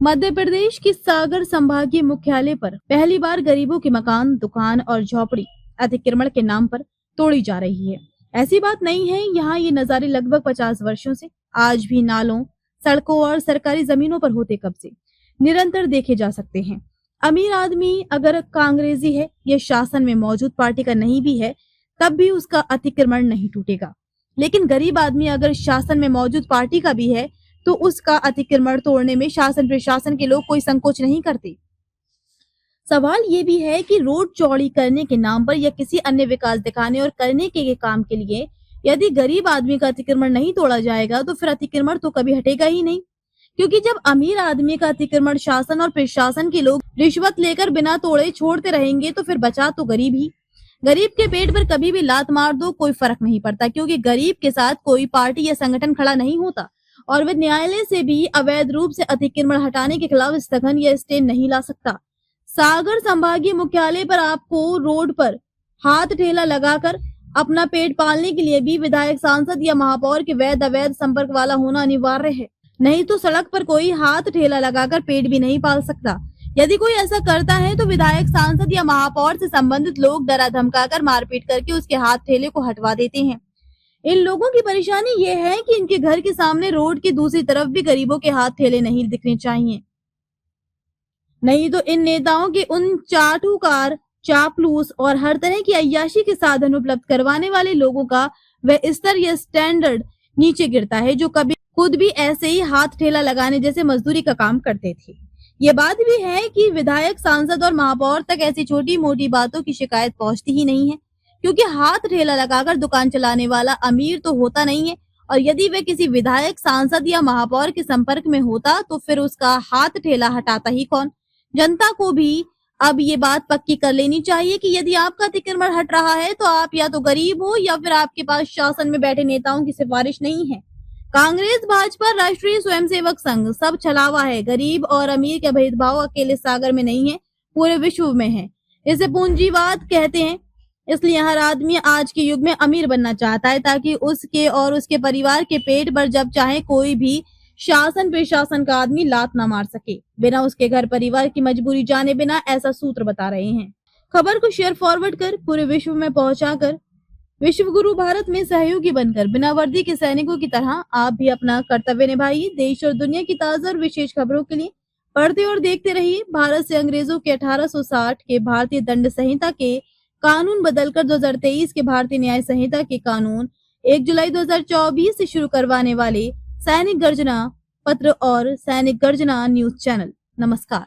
मध्य प्रदेश की सागर संभागीय मुख्यालय पर पहली बार गरीबों के मकान, दुकान और झोपड़ी अतिक्रमण के नाम पर तोड़ी जा रही है। ऐसी बात नहीं है, यहाँ ये नजारे लगभग 50 वर्षों से आज भी नालों, सड़कों और सरकारी जमीनों पर होते कब्जे निरंतर देखे जा सकते हैं। अमीर आदमी अगर कांग्रेसी है या शासन में मौजूद पार्टी का नहीं भी है, तब भी उसका अतिक्रमण नहीं टूटेगा। लेकिन गरीब आदमी अगर शासन में मौजूद पार्टी का भी है तो उसका अतिक्रमण तोड़ने में शासन प्रशासन के लोग कोई संकोच नहीं करते। सवाल ये भी है कि रोड चौड़ी करने के नाम पर या किसी अन्य विकास दिखाने और करने के काम के लिए यदि गरीब आदमी का अतिक्रमण नहीं तोड़ा जाएगा तो फिर अतिक्रमण तो कभी हटेगा ही नहीं। क्योंकि जब अमीर आदमी का अतिक्रमण शासन और प्रशासन के लोग रिश्वत लेकर बिना तोड़े छोड़ते रहेंगे तो फिर बचा तो गरीब ही। गरीब के पेट पर कभी भी लात मार दो कोई फर्क नहीं पड़ता, क्योंकि गरीब के साथ कोई पार्टी या संगठन खड़ा नहीं होता और वह न्यायालय से भी अवैध रूप से अतिक्रमण हटाने के खिलाफ स्थगन या स्टे नहीं ला सकता। सागर संभागीय मुख्यालय पर आपको रोड पर हाथ ठेला लगाकर अपना पेट पालने के लिए भी विधायक, सांसद या महापौर के वैध अवैध संपर्क वाला होना अनिवार्य है, नहीं तो सड़क पर कोई हाथ ठेला लगाकर पेट भी नहीं पाल सकता। यदि कोई ऐसा करता है तो विधायक, सांसद या महापौर से संबंधित लोग डरा धमकाकर मारपीट करके उसके हाथ ठेले को हटवा देते हैं। इन लोगों की परेशानी ये है कि इनके घर के सामने रोड की दूसरी तरफ भी गरीबों के हाथ ठेले नहीं दिखने चाहिए, नहीं तो इन नेताओं के उन चाटुकार, चापलूस और हर तरह की अय्याशी के साधन उपलब्ध करवाने वाले लोगों का वह स्तर या स्टैंडर्ड नीचे गिरता है, जो कभी खुद भी ऐसे ही हाथ ठेला लगाने जैसे मजदूरी का काम करते थे। ये बात भी है कि विधायक, सांसद और महापौर तक ऐसी छोटी मोटी बातों की शिकायत पहुंचती ही नहीं है, क्योंकि हाथ ठेला लगाकर दुकान चलाने वाला अमीर तो होता नहीं है, और यदि वह किसी विधायक, सांसद या महापौर के संपर्क में होता तो फिर उसका हाथ ठेला हटाता ही कौन। जनता को भी अब ये बात पक्की कर लेनी चाहिए कि यदि आपका अतिक्रमण हट रहा है तो आप या तो गरीब हो या फिर आपके पास शासन में बैठे नेताओं की सिफारिश नहीं है। कांग्रेस, भाजपा, राष्ट्रीय स्वयंसेवक संघ सब छलावा है। गरीब और अमीर का भेदभाव अकेले सागर में नहीं है, पूरे विश्व में है। इसे पूंजीवाद कहते हैं। इसलिए हर आदमी आज के युग में अमीर बनना चाहता है ताकि उसके और उसके परिवार के पेट पर जब चाहे कोई भी शासन प्रशासन का आदमी लात ना मार सके, बिना उसके घर परिवार की मजबूरी जाने बिना, ऐसा सूत्र बता रहे हैं। खबर को शेयर फॉरवर्ड कर पूरे विश्व में पहुंचाकर विश्व गुरु भारत में सहयोगी बनकर बिना वर्दी के सैनिकों की तरह आप भी अपना कर्तव्य निभाइए। देश और दुनिया की ताजा और विशेष खबरों के लिए पढ़ते और देखते रहिए। भारत से अंग्रेजों के 1860 के भारतीय दंड संहिता के कानून बदलकर 2023 के भारतीय न्याय संहिता के कानून 1 जुलाई 2024 से शुरू करवाने वाले सैनिक गर्जना पत्र और सैनिक गर्जना न्यूज चैनल। नमस्कार।